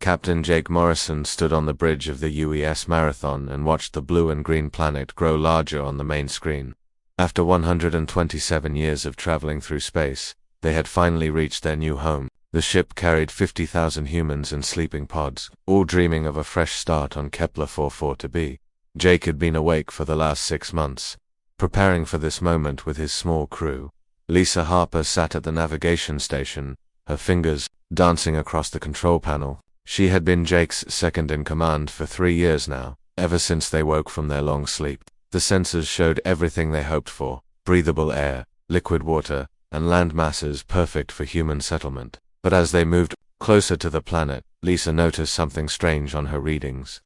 Captain Jake Morrison stood on the bridge of the UES Marathon and watched the blue and green planet grow larger on the main screen. After 127 years of traveling through space, they had finally reached their new home. The ship carried 50,000 humans in sleeping pods, all dreaming of a fresh start on Kepler 44b. Jake had been awake for the last 6 months, preparing for this moment with his small crew. Lisa Harper sat at the navigation station, her fingers dancing across the control panel. She had been Jake's second-in-command for 3 years now, ever since they woke from their long sleep. The sensors showed everything they hoped for: breathable air, liquid water, and land masses perfect for human settlement. But as they moved closer to the planet, Lisa noticed something strange on her readings.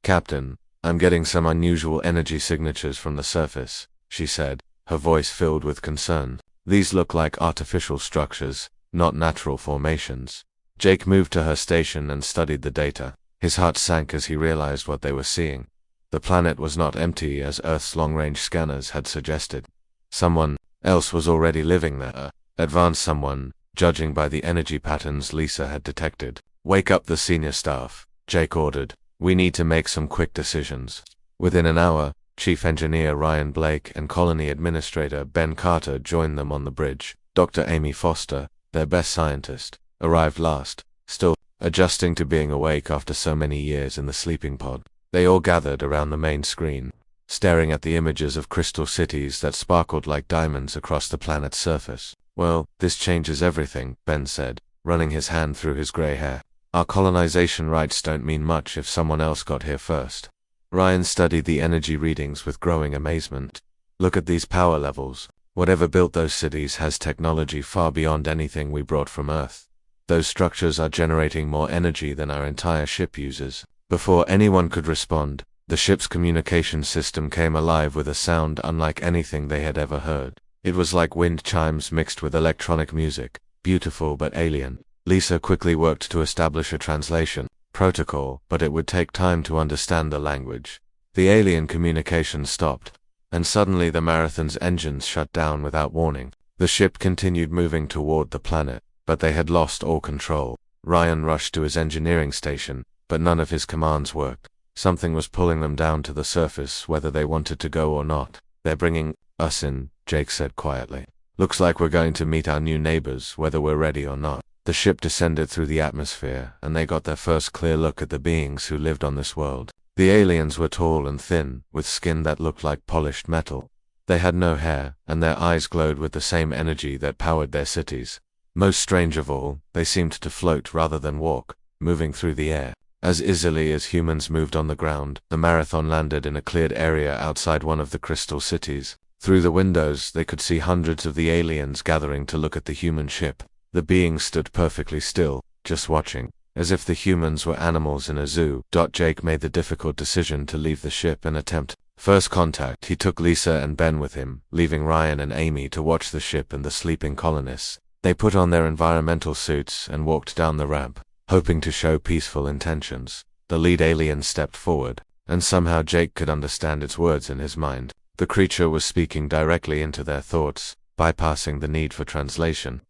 "Captain, I'm getting some unusual energy signatures from the surface," she said, her voice filled with concern. "These look like artificial structures, not natural formations." Jake moved to her station and studied the data. His heart sank as he realized what they were seeing. The planet was not empty as Earth's long-range scanners had suggested. Someone else was already living there, advanced someone, judging by the energy patterns Lisa had detected. "Wake up the senior staff," Jake ordered. "We need to make some quick decisions." Within an hour, Chief Engineer Ryan Blake and Colony Administrator Ben Carter joined them on the bridge. Dr. Amy Foster, their best scientist, arrived last, still adjusting to being awake after so many years in the sleeping pod. They all gathered around the main screen, staring at the images of crystal cities that sparkled like diamonds across the planet's surface. "Well, this changes everything," Ben said, running his hand through his gray hair. "Our colonization rights don't mean much if someone else got here first." Ryan studied the energy readings with growing amazement. "Look at these power levels. Whatever built those cities has technology far beyond anything we brought from Earth. Those structures are generating more energy than our entire ship uses." Before anyone could respond, the ship's communication system came alive with a sound unlike anything they had ever heard. It was like wind chimes mixed with electronic music, beautiful but alien. Lisa quickly worked to establish a translation protocol, but it would take time to understand the language. The alien communication stopped, and suddenly the Marathon's engines shut down without warning. The ship continued moving toward the planet, but they had lost all control. Ryan rushed to his engineering station, but none of his commands worked. Something was pulling them down to the surface whether they wanted to go or not. "They're bringing us in," Jake said quietly. "Looks like we're going to meet our new neighbors, whether we're ready or not." The ship descended through the atmosphere, and they got their first clear look at the beings who lived on this world. The aliens were tall and thin, with skin that looked like polished metal. They had no hair, and their eyes glowed with the same energy that powered their cities. Most strange of all, they seemed to float rather than walk, moving through the air. As easily as humans moved on the ground, the Marathon landed in a cleared area outside one of the crystal cities. Through the windows, they could see hundreds of the aliens gathering to look at the human ship. The beings stood perfectly still, just watching, as if the humans were animals in a zoo. Jake made the difficult decision to leave the ship and attempt first contact. He took Lisa and Ben with him, leaving Ryan and Amy to watch the ship and the sleeping colonists. They put on their environmental suits and walked down the ramp, hoping to show peaceful intentions. The lead alien stepped forward, and somehow Jake could understand its words in his mind. The creature was speaking directly into their thoughts, bypassing the need for translation.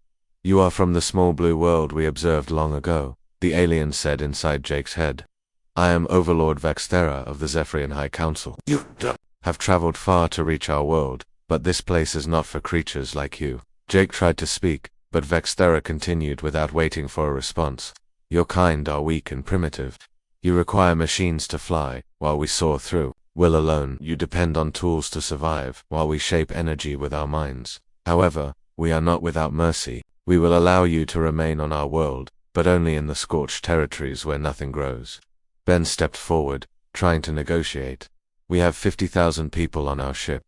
"You are from the small blue world we observed long ago," the alien said inside Jake's head. "I am Overlord Vexthera of the Zephyrian High Council. You have traveled far to reach our world, but this place is not for creatures like you." Jake tried to speak, but Vexthera continued without waiting for a response. "Your kind are weak and primitive. You require machines to fly, while we soar through will alone. You depend on tools to survive, while we shape energy with our minds. However, we are not without mercy. We will allow you to remain on our world, but only in the scorched territories where nothing grows." Ben stepped forward, trying to negotiate. "We have 50,000 people on our ship.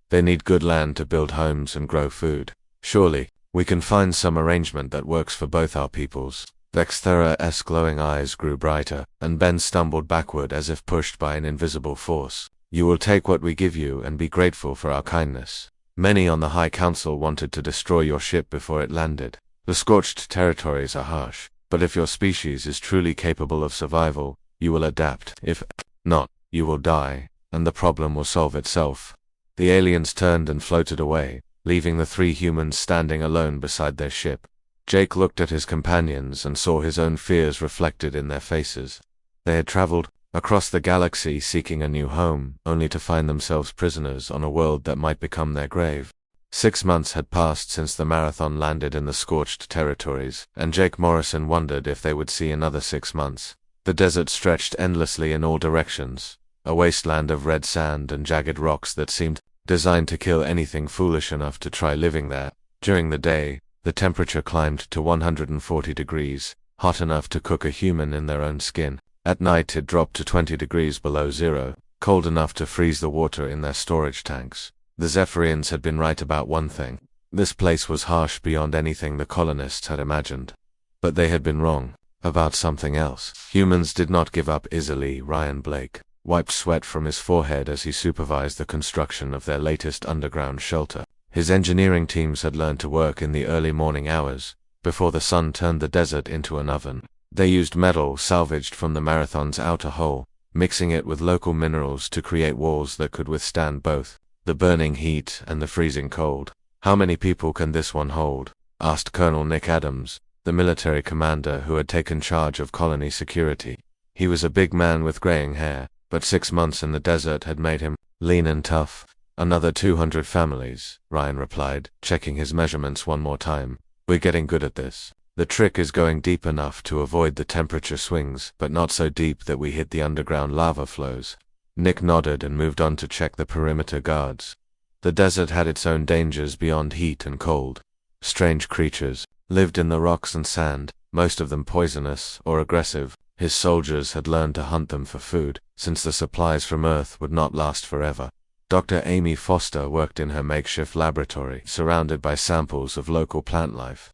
They need good land to build homes and grow food. Surely, we can find some arrangement that works for both our peoples." Vexthera's glowing eyes grew brighter, and Ben stumbled backward as if pushed by an invisible force. "You will take what we give you and be grateful for our kindness. Many on the High Council wanted to destroy your ship before it landed. The scorched territories are harsh, but if your species is truly capable of survival, you will adapt. If not, you will die, and the problem will solve itself." The aliens turned and floated away, leaving the 3 humans standing alone beside their ship. Jake looked at his companions and saw his own fears reflected in their faces. They had traveled across the galaxy seeking a new home, only to find themselves prisoners on a world that might become their grave. 6 months had passed since the Marathon landed in the scorched territories, and Jake Morrison wondered if they would see another 6 months. The desert stretched endlessly in all directions, a wasteland of red sand and jagged rocks that seemed designed to kill anything foolish enough to try living there. During the day, the temperature climbed to 140 degrees, hot enough to cook a human in their own skin. At night it dropped to 20 degrees below zero, cold enough to freeze the water in their storage tanks. The Zephyrians had been right about one thing. This place was harsh beyond anything the colonists had imagined. But they had been wrong about something else. Humans did not give up easily. Ryan Blake wiped sweat from his forehead as he supervised the construction of their latest underground shelter. His engineering teams had learned to work in the early morning hours, before the sun turned the desert into an oven. They used metal salvaged from the Marathon's outer hull, mixing it with local minerals to create walls that could withstand both the burning heat and the freezing cold. "How many people can this one hold?" asked Colonel Nick Adams, the military commander who had taken charge of colony security. He was a big man with graying hair, but 6 months in the desert had made him lean and tough. "Another 200 families," Ryan replied, checking his measurements one more time. "We're getting good at this. The trick is going deep enough to avoid the temperature swings, but not so deep that we hit the underground lava flows." Nick nodded and moved on to check the perimeter guards. The desert had its own dangers beyond heat and cold. Strange creatures lived in the rocks and sand, most of them poisonous or aggressive. His soldiers had learned to hunt them for food, since the supplies from Earth would not last forever. Dr. Amy Foster worked in her makeshift laboratory, surrounded by samples of local plant life.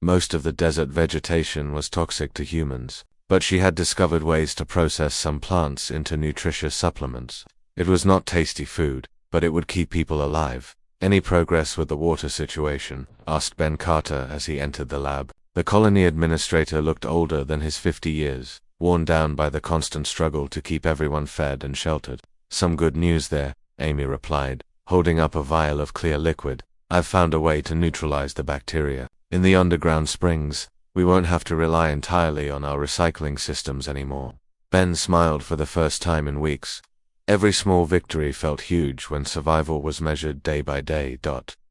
Most of the desert vegetation was toxic to humans, but she had discovered ways to process some plants into nutritious supplements. It was not tasty food, but it would keep people alive. "Any progress with the water situation?" asked Ben Carter as he entered the lab. The colony administrator looked older than his 50 years, worn down by the constant struggle to keep everyone fed and sheltered. "Some good news there," Amy replied, holding up a vial of clear liquid. "I've found a way to neutralize the bacteria. In the underground springs, we won't have to rely entirely on our recycling systems anymore." Ben smiled for the first time in weeks. Every small victory felt huge when survival was measured day by day.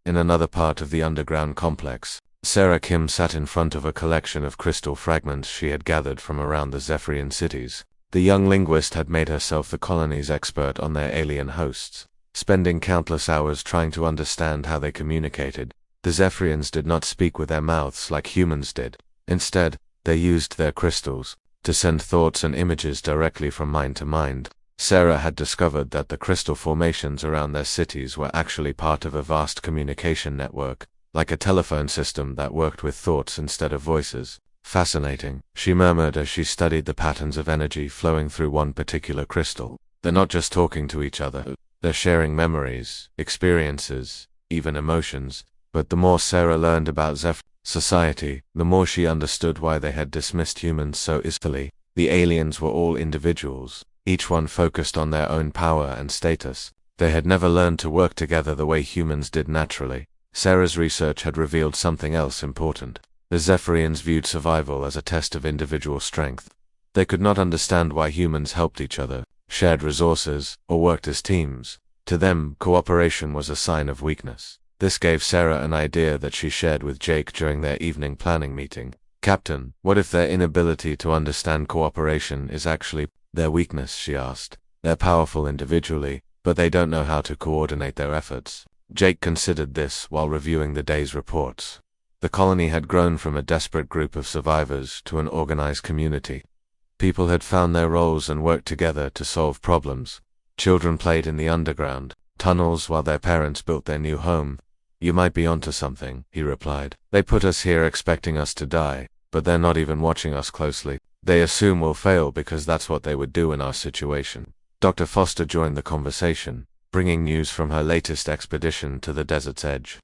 In another part of the underground complex, Sarah Kim sat in front of a collection of crystal fragments she had gathered from around the Zephyrian cities. The young linguist had made herself the colony's expert on their alien hosts, spending countless hours trying to understand how they communicated. The Zephyrians did not speak with their mouths like humans did. Instead, they used their crystals to send thoughts and images directly from mind to mind. Sarah had discovered that the crystal formations around their cities were actually part of a vast communication network, like a telephone system that worked with thoughts instead of voices. "Fascinating," she murmured as she studied the patterns of energy flowing through one particular crystal. "They're not just talking to each other, they're sharing memories, experiences, even emotions." But the more Sarah learned about Zephyr society, the more she understood why they had dismissed humans so easily. The aliens were all individuals, each one focused on their own power and status. They had never learned to work together the way humans did naturally. Sarah's research had revealed something else important. The Zephyrians viewed survival as a test of individual strength. They could not understand why humans helped each other, shared resources, or worked as teams. To them, cooperation was a sign of weakness. This gave Sarah an idea that she shared with Jake during their evening planning meeting. "Captain, what if their inability to understand cooperation is actually their weakness?" she asked. "They're powerful individually, but they don't know how to coordinate their efforts." Jake considered this while reviewing the day's reports. The colony had grown from a desperate group of survivors to an organized community. People had found their roles and worked together to solve problems. Children played in the underground tunnels while their parents built their new home. "You might be onto something," he replied. "They put us here expecting us to die, but they're not even watching us closely. They assume we'll fail because that's what they would do in our situation." Dr. Foster joined the conversation, bringing news from her latest expedition to the desert's edge.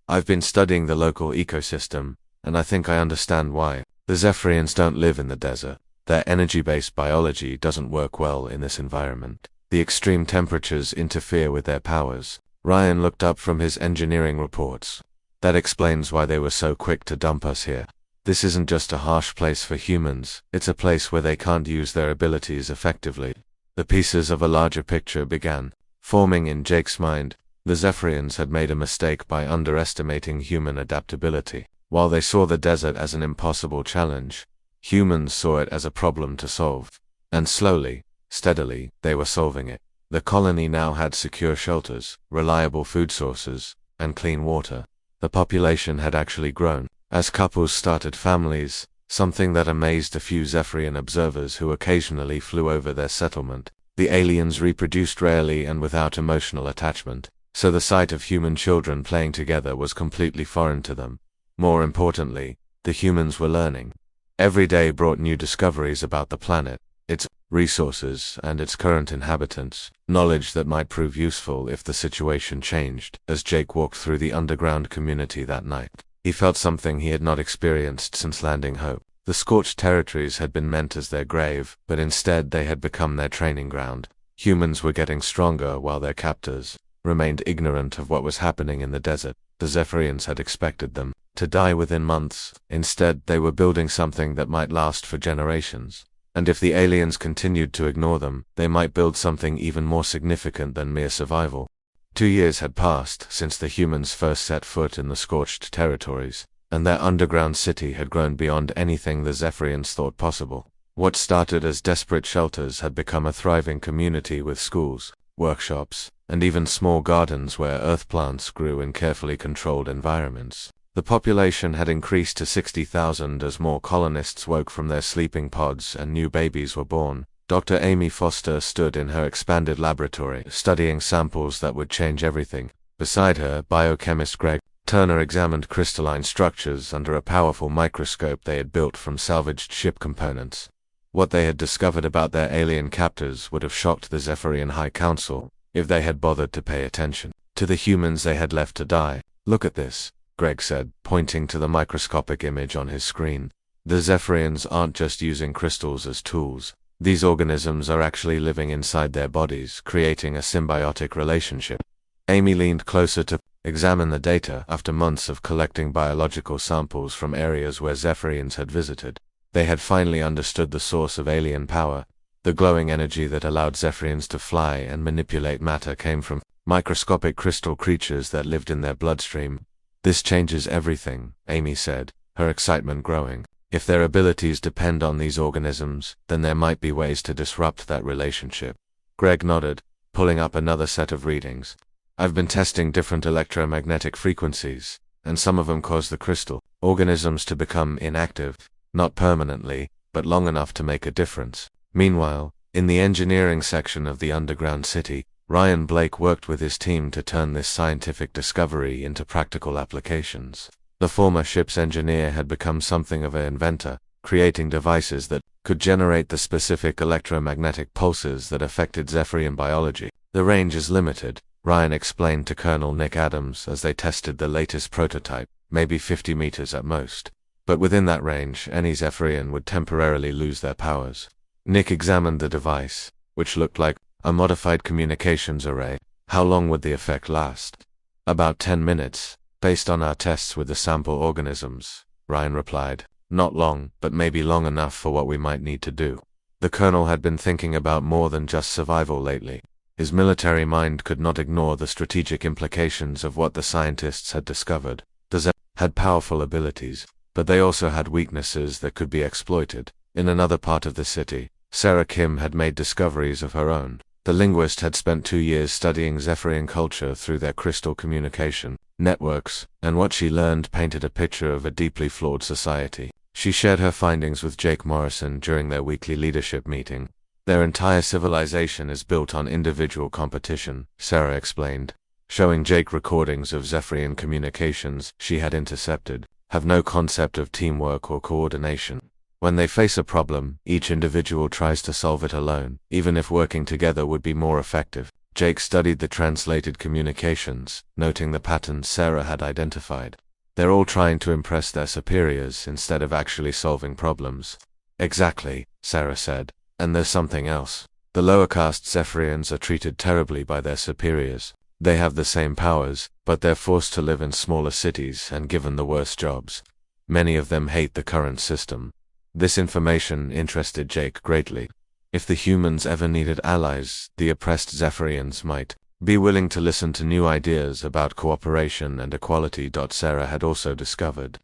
"I've been studying the local ecosystem, and I think I understand why. The Zephyrians don't live in the desert. Their energy-based biology doesn't work well in this environment. The extreme temperatures interfere with their powers." Ryan looked up from his engineering reports. That explains why they were so quick to dump us here. This isn't just a harsh place for humans, it's a place where they can't use their abilities effectively. The pieces of a larger picture began forming in Jake's mind. The Zephyrians had made a mistake by underestimating human adaptability. While they saw the desert as an impossible challenge, humans saw it as a problem to solve. And slowly, steadily, they were solving it. The colony now had secure shelters, reliable food sources, and clean water. The population had actually grown. As couples started families, something that amazed a few Zephyrian observers who occasionally flew over their settlement. The aliens reproduced rarely and without emotional attachment, so the sight of human children playing together was completely foreign to them. More importantly, the humans were learning. Every day brought new discoveries about the planet, its resources, and its current inhabitants, knowledge that might prove useful if the situation changed. As Jake walked through the underground community that night, he felt something he had not experienced since landing Hope. The scorched territories had been meant as their grave, but instead they had become their training ground. Humans were getting stronger while their captors remained ignorant of what was happening in the desert. The Zephyrians had expected them to die within months. Instead, they were building something that might last for generations. And if the aliens continued to ignore them, they might build something even more significant than mere survival. 2 years had passed since the humans first set foot in the scorched territories, and their underground city had grown beyond anything the Zephyrians thought possible. What started as desperate shelters had become a thriving community with schools, workshops, and even small gardens where earth plants grew in carefully controlled environments. The population had increased to 60,000 as more colonists woke from their sleeping pods and new babies were born. Dr. Amy Foster stood in her expanded laboratory, studying samples that would change everything. Beside her, biochemist Greg Turner examined crystalline structures under a powerful microscope they had built from salvaged ship components. What they had discovered about their alien captors would have shocked the Zephyrian High Council if they had bothered to pay attention to the humans they had left to die. "Look at this," Greg said, pointing to the microscopic image on his screen. "The Zephyrians aren't just using crystals as tools. These organisms are actually living inside their bodies, creating a symbiotic relationship." Amy leaned closer to examine the data. After months of collecting biological samples from areas where Zephyrians had visited, they had finally understood the source of alien power. The glowing energy that allowed Zephyrians to fly and manipulate matter came from microscopic crystal creatures that lived in their bloodstream. "This changes everything," Amy said, her excitement growing. "If their abilities depend on these organisms, then there might be ways to disrupt that relationship." Greg nodded, pulling up another set of readings. "I've been testing different electromagnetic frequencies, and some of them cause the crystal organisms to become inactive, not permanently, but long enough to make a difference." Meanwhile, in the engineering section of the underground city, Ryan Blake worked with his team to turn this scientific discovery into practical applications. The former ship's engineer had become something of an inventor, creating devices that could generate the specific electromagnetic pulses that affected Zephyrian biology. "The range is limited," Ryan explained to Colonel Nick Adams as they tested the latest prototype, maybe 50 meters at most. But within that range, any Zephyrian would temporarily lose their powers. Nick examined the device, which looked like a modified communications array. "How long would the effect last?" "About 10 minutes, based on our tests with the sample organisms," Ryan replied. "Not long, but maybe long enough for what we might need to do." The colonel had been thinking about more than just survival lately. His military mind could not ignore the strategic implications of what the scientists had discovered. The Zep had powerful abilities, but they also had weaknesses that could be exploited. In another part of the city, Sarah Kim had made discoveries of her own. The linguist had spent 2 years studying Zephyrian culture through their crystal communication networks, and what she learned painted a picture of a deeply flawed society. She shared her findings with Jake Morrison during their weekly leadership meeting. "Their entire civilization is built on individual competition," Sarah explained, showing Jake recordings of Zephyrian communications she had intercepted. "Have no concept of teamwork or coordination. When they face a problem, each individual tries to solve it alone, even if working together would be more effective." Jake studied the translated communications, noting the patterns Sarah had identified. "They're all trying to impress their superiors instead of actually solving problems." "Exactly," Sarah said. "And there's something else. The lower caste Zephyrians are treated terribly by their superiors. They have the same powers, but they're forced to live in smaller cities and given the worst jobs. Many of them hate the current system. This information interested Jake greatly. If the humans ever needed allies, the oppressed Zephyrians might be willing to listen to new ideas about cooperation and equality. Sarah had also discovered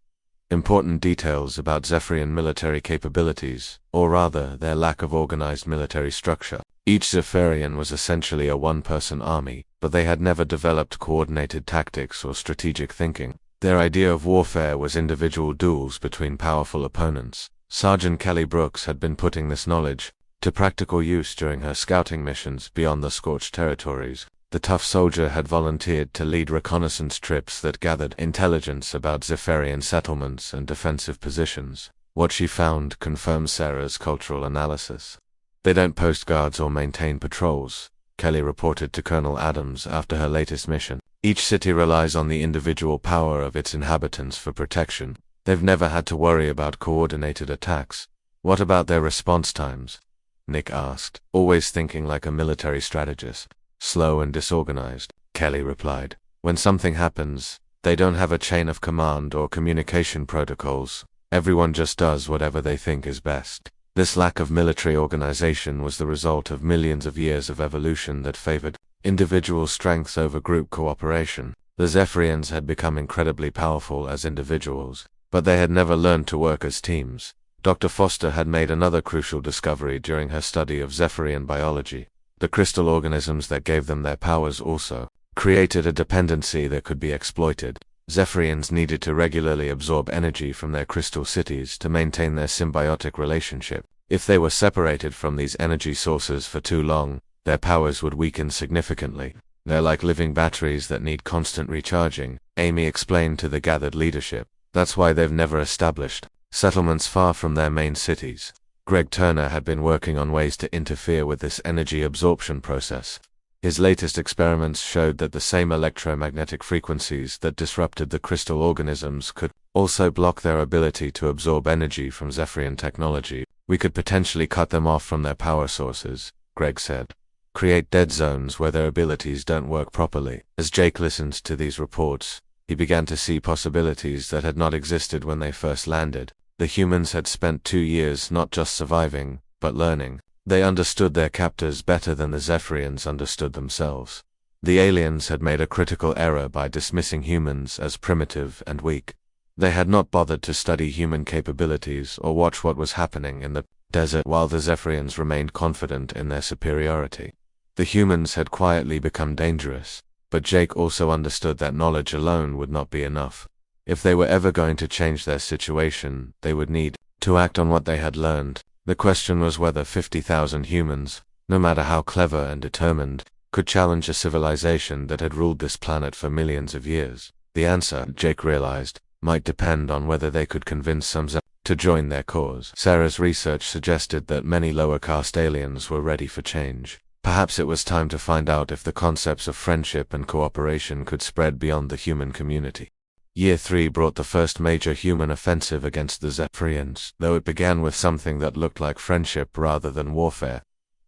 important details about Zephyrian military capabilities, or rather, their lack of organized military structure. Each Zephyrian was essentially a one-person army, but they had never developed coordinated tactics or strategic thinking. Their idea of warfare was individual duels between powerful opponents. Sergeant Kelly Brooks had been putting this knowledge to practical use during her scouting missions beyond the scorched territories. The tough soldier had volunteered to lead reconnaissance trips that gathered intelligence about Zephyrian settlements and defensive positions. What she found confirmed Sarah's cultural analysis. They don't post guards or maintain patrols, Kelly reported to Colonel Adams after her latest mission. Each city relies on the individual power of its inhabitants for protection. They've never had to worry about coordinated attacks. What about their response times? Nick asked, always thinking like a military strategist. Slow and disorganized, Kelly replied. When something happens, they don't have a chain of command or communication protocols. Everyone just does whatever they think is best. This lack of military organization was the result of millions of years of evolution that favored individual strengths over group cooperation. The Zephyrians had become incredibly powerful as individuals, but they had never learned to work as teams. Dr. Foster had made another crucial discovery during her study of Zephyrian biology. The crystal organisms that gave them their powers also created a dependency that could be exploited. Zephyrians needed to regularly absorb energy from their crystal cities to maintain their symbiotic relationship. If they were separated from these energy sources for too long, their powers would weaken significantly. They're like living batteries that need constant recharging, Amy explained to the gathered leadership. That's why they've never established settlements far from their main cities. Greg Turner had been working on ways to interfere with this energy absorption process. His latest experiments showed that the same electromagnetic frequencies that disrupted the crystal organisms could also block their ability to absorb energy from Zephyrian technology. We could potentially cut them off from their power sources, Greg said. Create dead zones where their abilities don't work properly. As Jake listened to these reports, he began to see possibilities that had not existed when they first landed. The humans had spent 2 years not just surviving, but learning. They understood their captors better than the Zephyrians understood themselves. The aliens had made a critical error by dismissing humans as primitive and weak. They had not bothered to study human capabilities or watch what was happening in the desert while the Zephyrians remained confident in their superiority. The humans had quietly become dangerous, but Jake also understood that knowledge alone would not be enough. If they were ever going to change their situation, they would need to act on what they had learned. The question was whether 50,000 humans, no matter how clever and determined, could challenge a civilization that had ruled this planet for millions of years. The answer, Jake realized, might depend on whether they could convince some to join their cause. Sarah's research suggested that many lower caste aliens were ready for change. Perhaps it was time to find out if the concepts of friendship and cooperation could spread beyond the human community. Year 3 brought the first major human offensive against the Zephyrians, though it began with something that looked like friendship rather than warfare.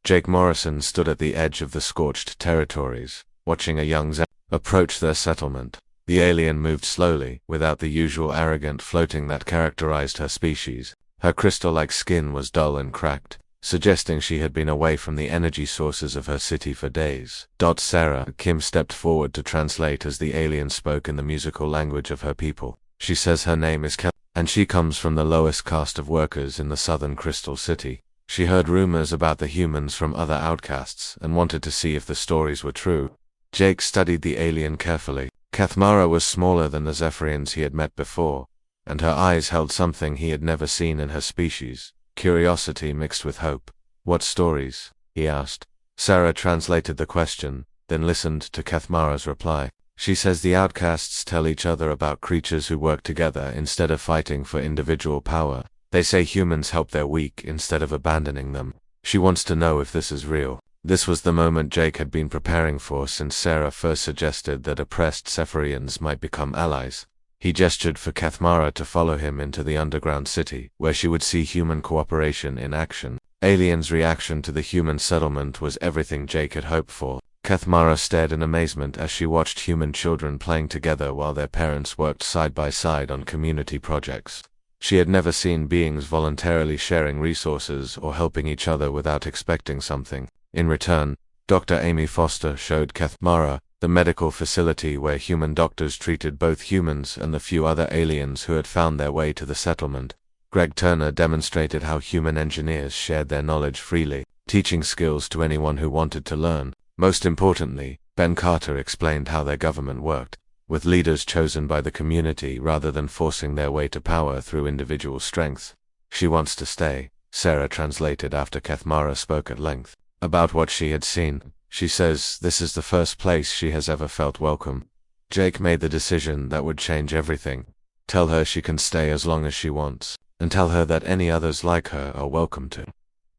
Jake Morrison stood at the edge of the scorched territories, watching a young Zephyrian approach their settlement. The alien moved slowly, without the usual arrogant floating that characterized her species. Her crystal-like skin was dull and cracked, suggesting she had been away from the energy sources of her city for days. Sarah Kim stepped forward to translate as the alien spoke in the musical language of her people. She says her name is Kelly, and she comes from the lowest caste of workers in the southern Crystal City. She heard rumors about the humans from other outcasts and wanted to see if the stories were true. Jake studied the alien carefully. Kathmara was smaller than the Zephyrians he had met before, and her eyes held something he had never seen in her species. Curiosity mixed with hope. What stories? He asked. Sarah translated the question, then listened to Kathmara's reply. She says the outcasts tell each other about creatures who work together instead of fighting for individual power. They say humans help their weak instead of abandoning them. She wants to know if this is real. This was the moment Jake had been preparing for since Sarah first suggested that oppressed Zephyrians might become allies. He gestured for Kathmara to follow him into the underground city, where she would see human cooperation in action. Aliens' reaction to the human settlement was everything Jake had hoped for. Kathmara stared in amazement as she watched human children playing together while their parents worked side by side on community projects. She had never seen beings voluntarily sharing resources or helping each other without expecting something in return. Dr. Amy Foster showed Kathmara the medical facility where human doctors treated both humans and the few other aliens who had found their way to the settlement. Greg Turner demonstrated how human engineers shared their knowledge freely, teaching skills to anyone who wanted to learn. Most importantly, Ben Carter explained how their government worked, with leaders chosen by the community rather than forcing their way to power through individual strength. She wants to stay, Sarah translated after Kathmara spoke at length about what she had seen. She says this is the first place she has ever felt welcome. Jake made the decision that would change everything. Tell her she can stay as long as she wants, and tell her that any others like her are welcome to.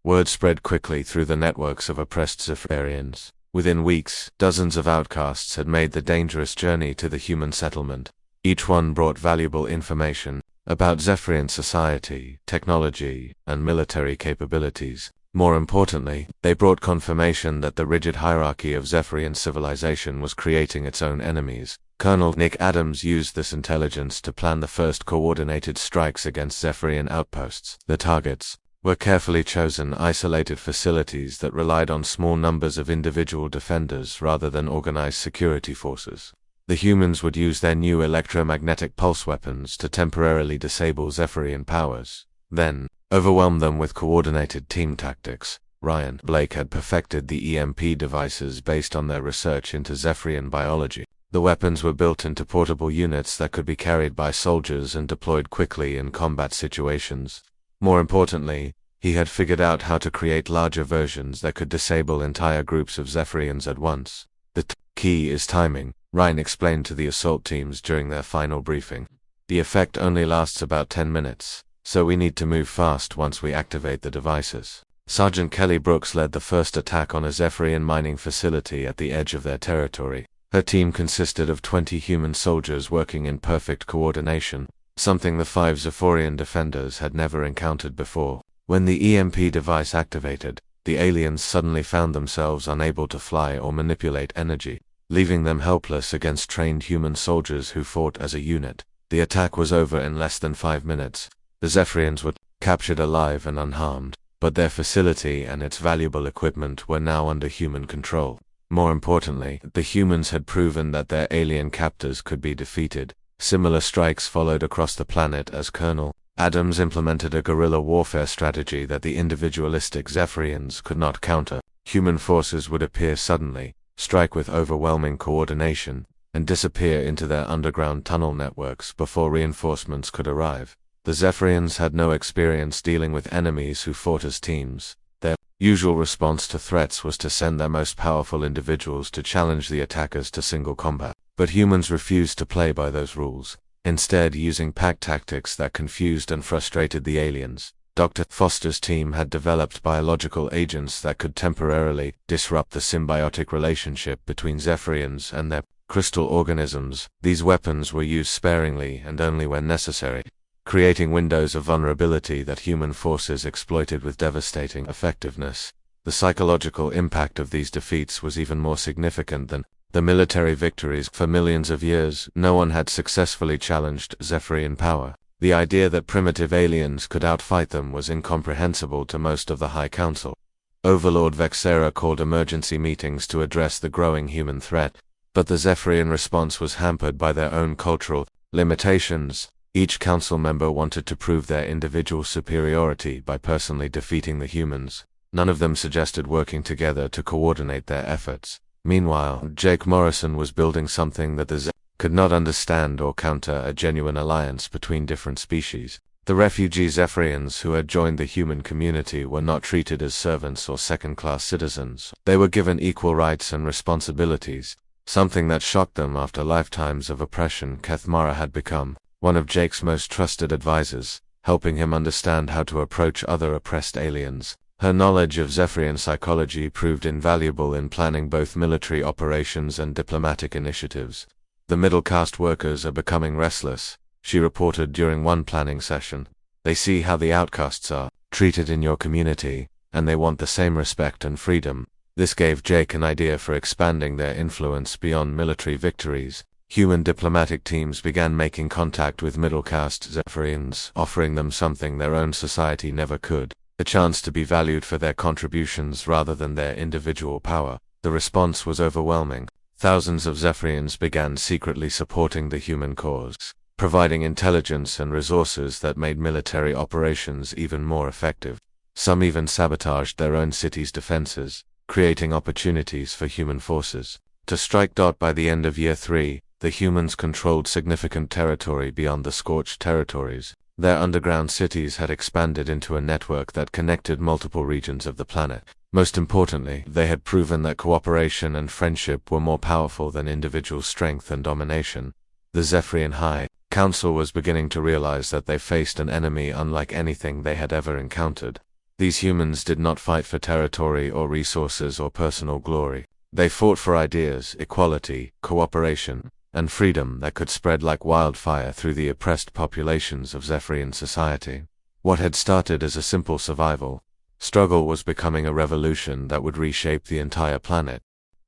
Word spread quickly through the networks of oppressed Zephyrians. Within weeks, dozens of outcasts had made the dangerous journey to the human settlement. Each one brought valuable information about Zephyrian society, technology, and military capabilities. More importantly, they brought confirmation that the rigid hierarchy of Zephyrian civilization was creating its own enemies. Colonel Nick Adams used this intelligence to plan the first coordinated strikes against Zephyrian outposts. The targets were carefully chosen, isolated facilities that relied on small numbers of individual defenders rather than organized security forces. The humans would use their new electromagnetic pulse weapons to temporarily disable Zephyrian powers, then overwhelm them with coordinated team tactics. Ryan Blake had perfected the EMP devices based on their research into Zephyrian biology. The weapons were built into portable units that could be carried by soldiers and deployed quickly in combat situations. More importantly, he had figured out how to create larger versions that could disable entire groups of Zephyrians at once. The key is timing, Ryan explained to the assault teams during their final briefing. The effect only lasts about 10 minutes, so we need to move fast once we activate the devices. Sergeant Kelly Brooks led the first attack on a Zephyrian mining facility at the edge of their territory. Her team consisted of 20 human soldiers working in perfect coordination, something the 5 Zephyrian defenders had never encountered before. When the EMP device activated, the aliens suddenly found themselves unable to fly or manipulate energy, leaving them helpless against trained human soldiers who fought as a unit. The attack was over in less than 5 minutes. The Zephyrians were captured alive and unharmed, but their facility and its valuable equipment were now under human control. More importantly, the humans had proven that their alien captors could be defeated. Similar strikes followed across the planet as Colonel Adams implemented a guerrilla warfare strategy that the individualistic Zephyrians could not counter. Human forces would appear suddenly, strike with overwhelming coordination, and disappear into their underground tunnel networks before reinforcements could arrive. The Zephyrians had no experience dealing with enemies who fought as teams. Their usual response to threats was to send their most powerful individuals to challenge the attackers to single combat. But humans refused to play by those rules, instead using pack tactics that confused and frustrated the aliens. Dr. Foster's team had developed biological agents that could temporarily disrupt the symbiotic relationship between Zephyrians and their crystal organisms. These weapons were used sparingly and only when necessary, creating windows of vulnerability that human forces exploited with devastating effectiveness. The psychological impact of these defeats was even more significant than the military victories. For millions of years, no one had successfully challenged Zephyrian power. The idea that primitive aliens could outfight them was incomprehensible to most of the High Council. Overlord Vexera called emergency meetings to address the growing human threat, but the Zephyrian response was hampered by their own cultural limitations. Each council member wanted to prove their individual superiority by personally defeating the humans. None of them suggested working together to coordinate their efforts. Meanwhile, Jake Morrison was building something that the Zephyrians could not understand or counter: a genuine alliance between different species. The refugee Zephyrians who had joined the human community were not treated as servants or second-class citizens. They were given equal rights and responsibilities, something that shocked them after lifetimes of oppression. Kathmara had become one of Jake's most trusted advisors, helping him understand how to approach other oppressed aliens. Her knowledge of Zephyrian psychology proved invaluable in planning both military operations and diplomatic initiatives. The middle caste workers are becoming restless, she reported during one planning session. They see how the outcasts are treated in your community, and they want the same respect and freedom. This gave Jake an idea for expanding their influence beyond military victories. Human diplomatic teams began making contact with middle-caste Zephyrians, offering them something their own society never could: a chance to be valued for their contributions rather than their individual power. The response was overwhelming. Thousands of Zephyrians began secretly supporting the human cause, providing intelligence and resources that made military operations even more effective. Some even sabotaged their own cities' defenses, creating opportunities for human forces to strike. By the end of Year 3, the humans controlled significant territory beyond the Scorched territories. Their underground cities had expanded into a network that connected multiple regions of the planet. Most importantly, they had proven that cooperation and friendship were more powerful than individual strength and domination. The Zephyrian High Council was beginning to realize that they faced an enemy unlike anything they had ever encountered. These humans did not fight for territory or resources or personal glory. They fought for ideas, equality, cooperation, and freedom that could spread like wildfire through the oppressed populations of Zephyrian society. What had started as a simple survival struggle was becoming a revolution that would reshape the entire planet.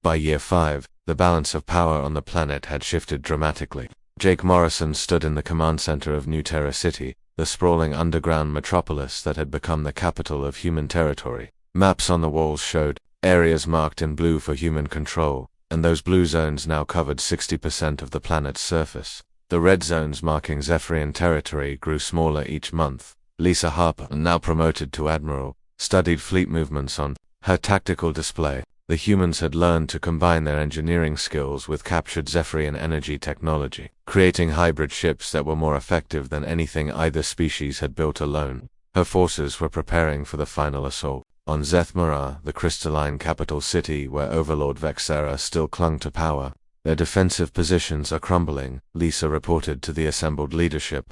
By Year 5, the balance of power on the planet had shifted dramatically. Jake Morrison stood in the command center of New Terra City, the sprawling underground metropolis that had become the capital of human territory. Maps on the walls showed areas marked in blue for human control, and those blue zones now covered 60% of the planet's surface. The red zones marking Zephyrian territory grew smaller each month. Lisa Harper, now promoted to Admiral, studied fleet movements on her tactical display. The humans had learned to combine their engineering skills with captured Zephyrian energy technology, creating hybrid ships that were more effective than anything either species had built alone. Her forces were preparing for the final assault on Zethmara, the crystalline capital city where Overlord Vexera still clung to power. Their defensive positions are crumbling, Lisa reported to the assembled leadership.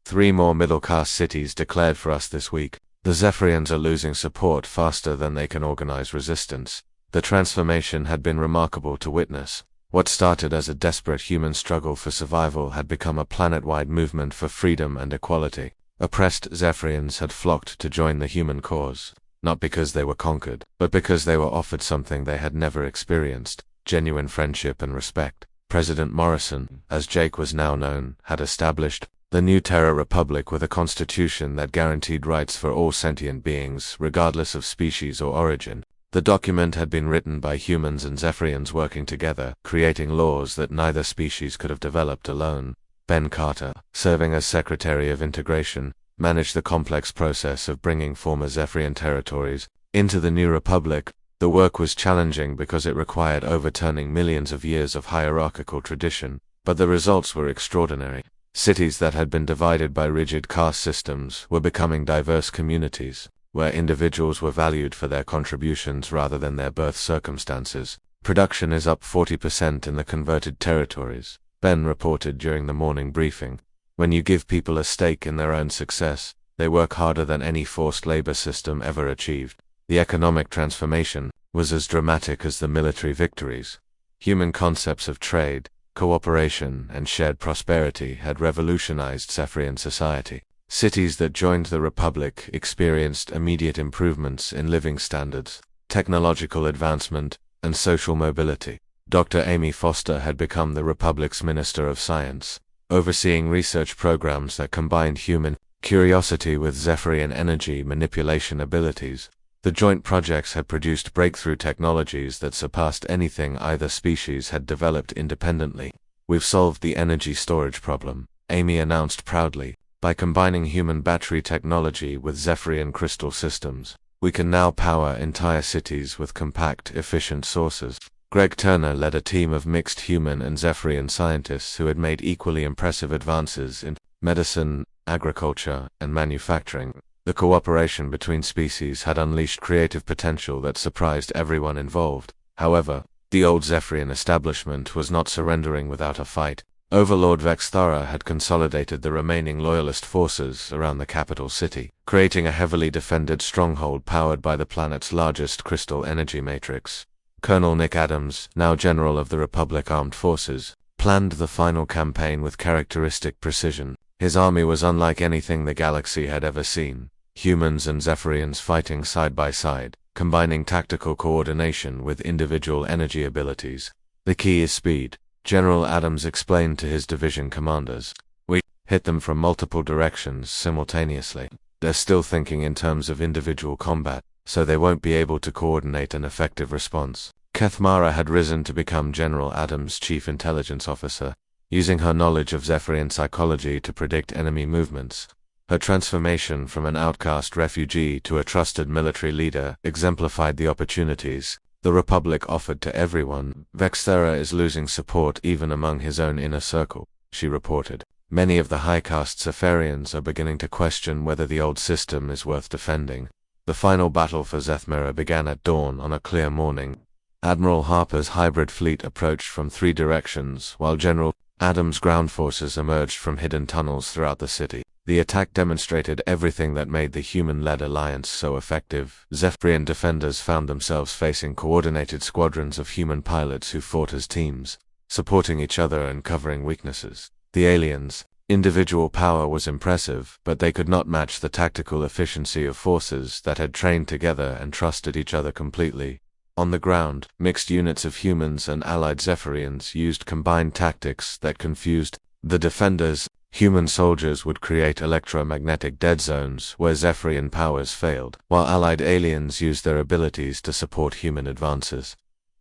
3 more middle-caste cities declared for us this week. The Zephyrians are losing support faster than they can organize resistance. The transformation had been remarkable to witness. What started as a desperate human struggle for survival had become a planet-wide movement for freedom and equality. Oppressed Zephyrians had flocked to join the human cause, not because they were conquered, but because they were offered something they had never experienced: genuine friendship and respect. President Morrison, as Jake was now known, had established the New Terra Republic with a constitution that guaranteed rights for all sentient beings, regardless of species or origin. The document had been written by humans and Zephyrians working together, creating laws that neither species could have developed alone. Ben Carter, serving as Secretary of Integration, managed the complex process of bringing former Zephyrian territories into the new republic. The work was challenging because it required overturning millions of years of hierarchical tradition, but the results were extraordinary. Cities that had been divided by rigid caste systems were becoming diverse communities, where individuals were valued for their contributions rather than their birth circumstances. Production is up 40% in the converted territories, Ben reported during the morning briefing. When you give people a stake in their own success, they work harder than any forced labor system ever achieved. The economic transformation was as dramatic as the military victories. Human concepts of trade, cooperation, and shared prosperity had revolutionized Zephyrian society. Cities that joined the Republic experienced immediate improvements in living standards, technological advancement, and social mobility. Dr. Amy Foster had become the Republic's Minister of Science, overseeing research programs that combined human curiosity with Zephyrian energy manipulation abilities. The joint projects had produced breakthrough technologies that surpassed anything either species had developed independently. "We've solved the energy storage problem," Amy announced proudly. "By combining human battery technology with Zephyrian crystal systems, we can now power entire cities with compact, efficient sources." Greg Turner led a team of mixed human and Zephyrian scientists who had made equally impressive advances in medicine, agriculture, and manufacturing. The cooperation between species had unleashed creative potential that surprised everyone involved. However, the old Zephyrian establishment was not surrendering without a fight. Overlord Vexthara had consolidated the remaining loyalist forces around the capital city, creating a heavily defended stronghold powered by the planet's largest crystal energy matrix. Colonel Nick Adams, now General of the Republic Armed Forces, planned the final campaign with characteristic precision. His army was unlike anything the galaxy had ever seen. Humans and Zephyrians fighting side by side, combining tactical coordination with individual energy abilities. The key is speed, General Adams explained to his division commanders. We hit them from multiple directions simultaneously. They're still thinking in terms of individual combat, so they won't be able to coordinate an effective response. Kethmara had risen to become General Adams' chief intelligence officer, using her knowledge of Zephyrian psychology to predict enemy movements. Her transformation from an outcast refugee to a trusted military leader exemplified the opportunities the Republic offered to everyone. Vexthera is losing support even among his own inner circle, she reported. Many of the high caste Zephyrians are beginning to question whether the old system is worth defending. The final battle for Zethmira began at dawn on a clear morning. Admiral Harper's hybrid fleet approached from 3 directions, while General Adams' ground forces emerged from hidden tunnels throughout the city. The attack demonstrated everything that made the human-led alliance so effective. Zephyrian defenders found themselves facing coordinated squadrons of human pilots who fought as teams, supporting each other and covering weaknesses. The aliens' individual power was impressive, but they could not match the tactical efficiency of forces that had trained together and trusted each other completely. On the ground, mixed units of humans and allied Zephyrians used combined tactics that confused the defenders. Human soldiers would create electromagnetic dead zones where Zephyrian powers failed, while allied aliens used their abilities to support human advances.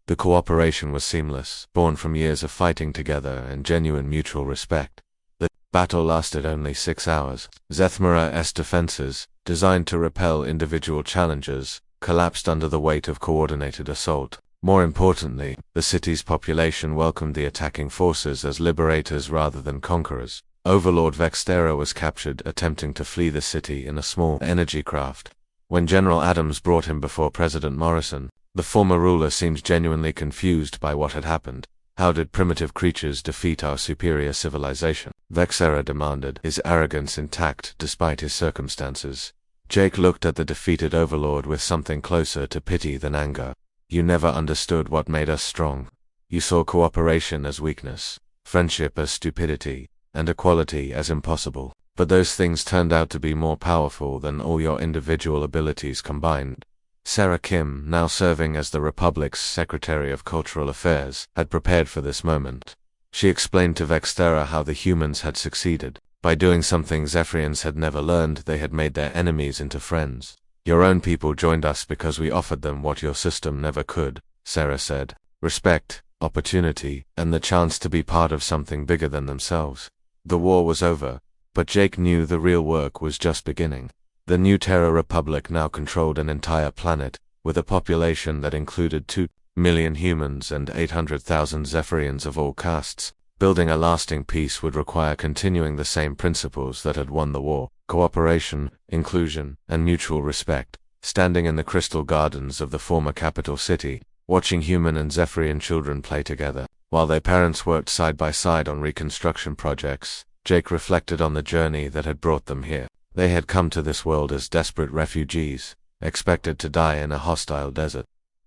The cooperation was seamless, born from years of fighting together and genuine mutual respect. The battle lasted only 6 hours. Zethmira's defenses, designed to repel individual challengers, collapsed under the weight of coordinated assault. More importantly, the city's population welcomed the attacking forces as liberators rather than conquerors. Overlord Vexthera was captured attempting to flee the city in a small energy craft. When General Adams brought him before President Morrison, the former ruler seemed genuinely confused by what had happened. How did primitive creatures defeat our superior civilization? Vexthera demanded, his arrogance intact despite his circumstances. Jake looked at the defeated overlord with something closer to pity than anger. You never understood what made us strong. You saw cooperation as weakness, friendship as stupidity, and equality as impossible. But those things turned out to be more powerful than all your individual abilities combined. Sarah Kim, now serving as the Republic's Secretary of Cultural Affairs, had prepared for this moment. She explained to Vexthera how the humans had succeeded. By doing something Zephyrians had never learned, they had made their enemies into friends. Your own people joined us because we offered them what your system never could, Sarah said. Respect, opportunity, and the chance to be part of something bigger than themselves. The war was over, but Jake knew the real work was just beginning. The new Terra Republic now controlled an entire planet, with a population that included 2 million humans and 800,000 Zephyrians of all castes. Building a lasting peace would require continuing the same principles that had won the war: cooperation, inclusion, and mutual respect. Standing in the crystal gardens of the former capital city, watching human and Zephyrian children play together, while their parents worked side by side on reconstruction projects, Jake reflected on the journey that had brought them here. They had come to this world as desperate refugees, expected to die in a hostile desert.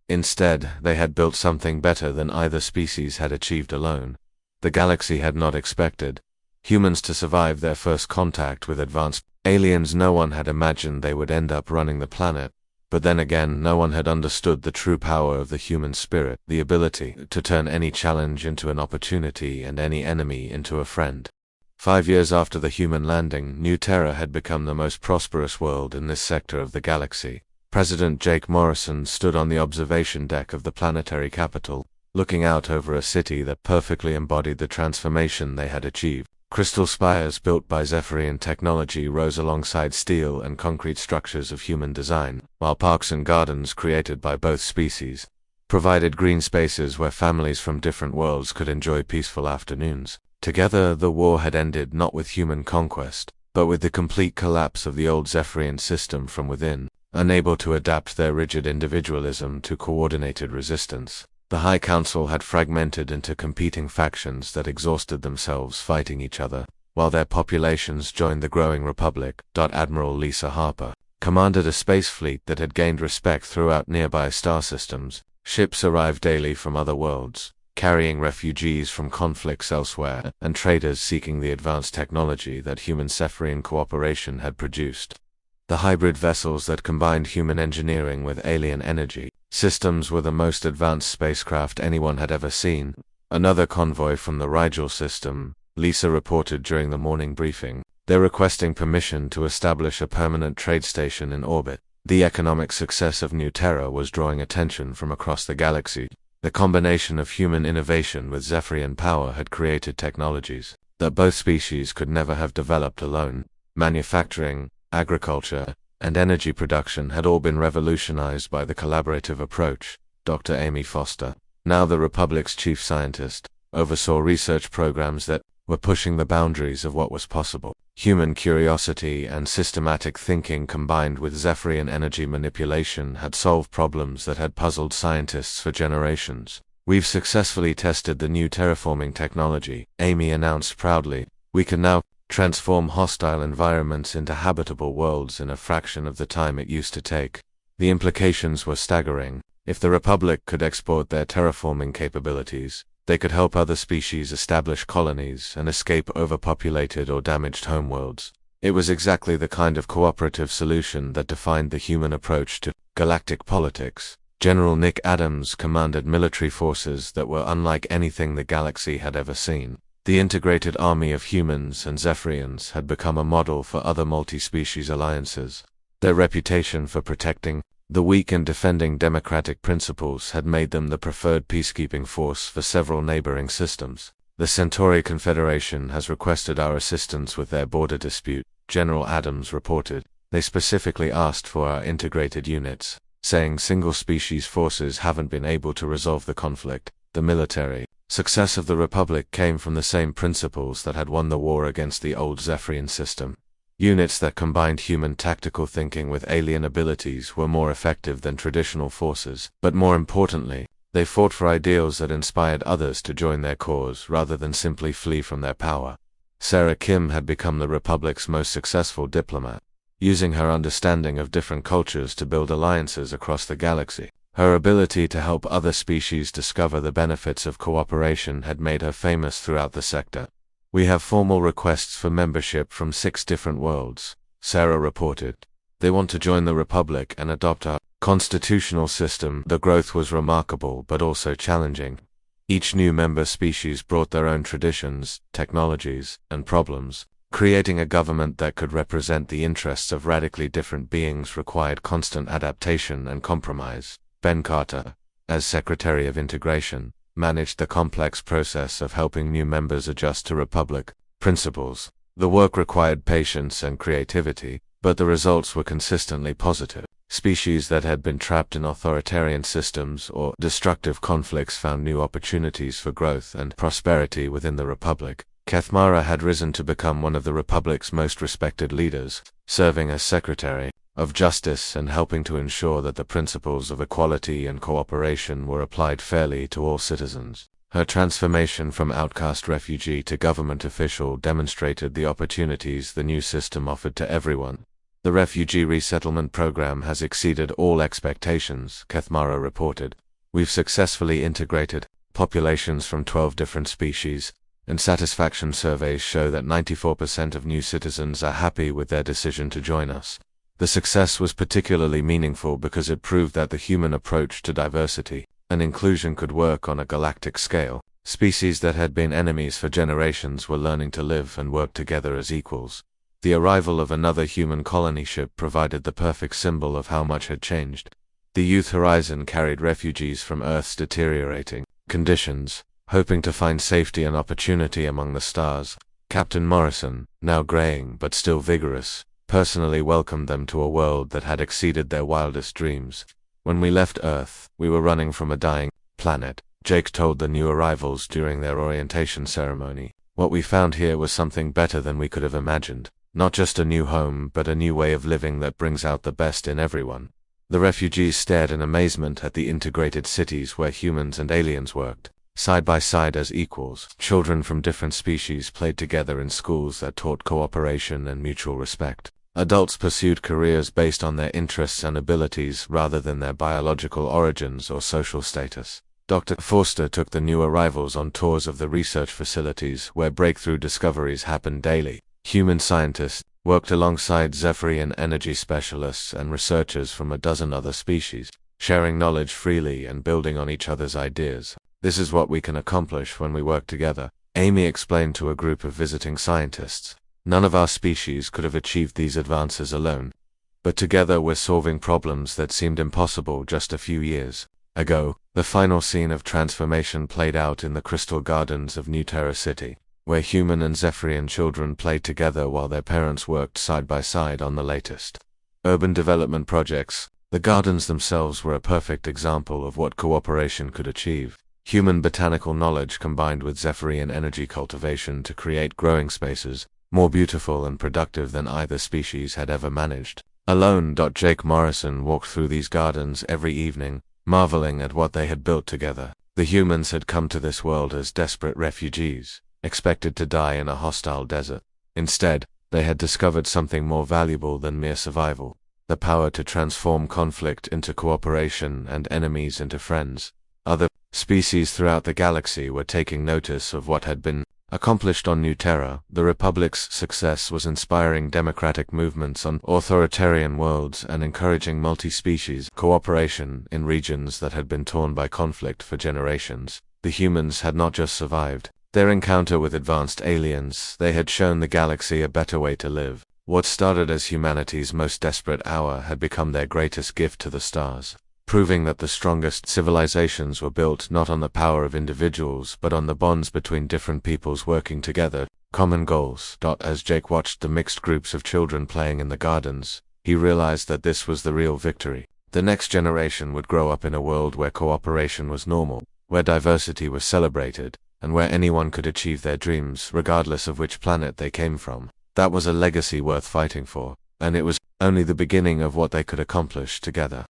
Instead, they had built something better than either species had achieved alone. The galaxy had not expected humans to survive their first contact with advanced aliens. No one had imagined they would end up running the planet. But then again, no one had understood the true power of the human spirit, the ability to turn any challenge into an opportunity and any enemy into a friend. 5 years after the human landing, New Terra had become the most prosperous world in this sector of the galaxy. President Jake Morrison stood on the observation deck of the planetary capital, looking out over a city that perfectly embodied the transformation they had achieved. Crystal spires built by Zephyrian technology rose alongside steel and concrete structures of human design, while parks and gardens created by both species provided green spaces where families from different worlds could enjoy peaceful afternoons. Together, the war had ended not with human conquest, but with the complete collapse of the old Zephyrian system from within, unable to adapt their rigid individualism to coordinated resistance. The High Council had fragmented into competing factions that exhausted themselves fighting each other, while their populations joined the growing Republic. Admiral Lisa Harper commanded a space fleet that had gained respect throughout nearby star systems. Ships arrived daily from other worlds, carrying refugees from conflicts elsewhere, and traders seeking the advanced technology that human Zephyrian cooperation had produced. The hybrid vessels that combined human engineering with alien energy systems were the most advanced spacecraft anyone had ever seen. Another convoy from the Rigel system, Lisa reported during the morning briefing. They're requesting permission to establish a permanent trade station in orbit. The economic success of New Terra was drawing attention from across the galaxy. The combination of human innovation with Zephyrian power had created technologies that both species could never have developed alone. Manufacturing, agriculture, and energy production had all been revolutionized by the collaborative approach. Dr. Amy Foster, now the Republic's chief scientist, oversaw research programs that were pushing the boundaries of what was possible. Human curiosity and systematic thinking combined with Zephyrian energy manipulation had solved problems that had puzzled scientists for generations. We've successfully tested the new terraforming technology, Amy announced proudly. We can now transform hostile environments into habitable worlds in a fraction of the time it used to take. The implications were staggering. If the Republic could export their terraforming capabilities, they could help other species establish colonies and escape overpopulated or damaged homeworlds. It was exactly the kind of cooperative solution that defined the human approach to galactic politics. General Nick Adams commanded military forces that were unlike anything the galaxy had ever seen. The integrated army of humans and Zephyrians had become a model for other multi-species alliances. Their reputation for protecting the weak and defending democratic principles had made them the preferred peacekeeping force for several neighboring systems. The Centauri Confederation has requested our assistance with their border dispute, General Adams reported. They specifically asked for our integrated units, saying single-species forces haven't been able to resolve the conflict. The military success of the Republic came from the same principles that had won the war against the old Zephyrian system. Units that combined human tactical thinking with alien abilities were more effective than traditional forces, but more importantly, they fought for ideals that inspired others to join their cause rather than simply flee from their power. Sarah Kim had become the Republic's most successful diplomat, using her understanding of different cultures to build alliances across the galaxy. Her ability to help other species discover the benefits of cooperation had made her famous throughout the sector. We have formal requests for membership from 6 different worlds, Sarah reported. They want to join the Republic and adopt our constitutional system. The growth was remarkable but also challenging. Each new member species brought their own traditions, technologies, and problems. Creating a government that could represent the interests of radically different beings required constant adaptation and compromise. Ben Carter, as Secretary of Integration, managed the complex process of helping new members adjust to Republic principles. The work required patience and creativity, but the results were consistently positive. Species that had been trapped in authoritarian systems or destructive conflicts found new opportunities for growth and prosperity within the Republic. Kethmara had risen to become one of the Republic's most respected leaders, serving as Secretary of Justice and helping to ensure that the principles of equality and cooperation were applied fairly to all citizens. Her transformation from outcast refugee to government official demonstrated the opportunities the new system offered to everyone. The refugee resettlement program has exceeded all expectations, Kethmara reported. We've successfully integrated populations from 12 different species, and satisfaction surveys show that 94% of new citizens are happy with their decision to join us. The success was particularly meaningful because it proved that the human approach to diversity and inclusion could work on a galactic scale. Species that had been enemies for generations were learning to live and work together as equals. The arrival of another human colony ship provided the perfect symbol of how much had changed. The Youth Horizon carried refugees from Earth's deteriorating conditions, hoping to find safety and opportunity among the stars. Captain Morrison, now graying but still vigorous, personally welcomed them to a world that had exceeded their wildest dreams. When we left Earth, we were running from a dying planet, Jake told the new arrivals during their orientation ceremony. What we found here was something better than we could have imagined. Not just a new home, but a new way of living that brings out the best in everyone. The refugees stared in amazement at the integrated cities where humans and aliens worked, side by side as equals. Children from different species played together in schools that taught cooperation and mutual respect. Adults pursued careers based on their interests and abilities rather than their biological origins or social status. Dr. Forster took the new arrivals on tours of the research facilities where breakthrough discoveries happened daily. Human scientists worked alongside Zephyrian energy specialists and researchers from a dozen other species, sharing knowledge freely and building on each other's ideas. "This is what we can accomplish when we work together," Amy explained to a group of visiting scientists. "None of our species could have achieved these advances alone. But together we're solving problems that seemed impossible just a few years ago." The final scene of transformation played out in the Crystal Gardens of New Terra City, where human and Zephyrian children played together while their parents worked side by side on the latest urban development projects. The gardens themselves were a perfect example of what cooperation could achieve. Human botanical knowledge combined with Zephyrian energy cultivation to create growing spaces, more beautiful and productive than either species had ever managed alone. Jake Morrison walked through these gardens every evening, marveling at what they had built together. The humans had come to this world as desperate refugees, expected to die in a hostile desert. Instead, they had discovered something more valuable than mere survival: the power to transform conflict into cooperation and enemies into friends. Other species throughout the galaxy were taking notice of what had been accomplished on New Terra. The Republic's success was inspiring democratic movements on authoritarian worlds and encouraging multi-species cooperation in regions that had been torn by conflict for generations. The humans had not just survived their encounter with advanced aliens, they had shown the galaxy a better way to live. What started as humanity's most desperate hour had become their greatest gift to the stars, proving that the strongest civilizations were built not on the power of individuals but on the bonds between different peoples working together, common goals. As Jake watched the mixed groups of children playing in the gardens, he realized that this was the real victory. The next generation would grow up in a world where cooperation was normal, where diversity was celebrated, and where anyone could achieve their dreams regardless of which planet they came from. That was a legacy worth fighting for, and it was only the beginning of what they could accomplish together.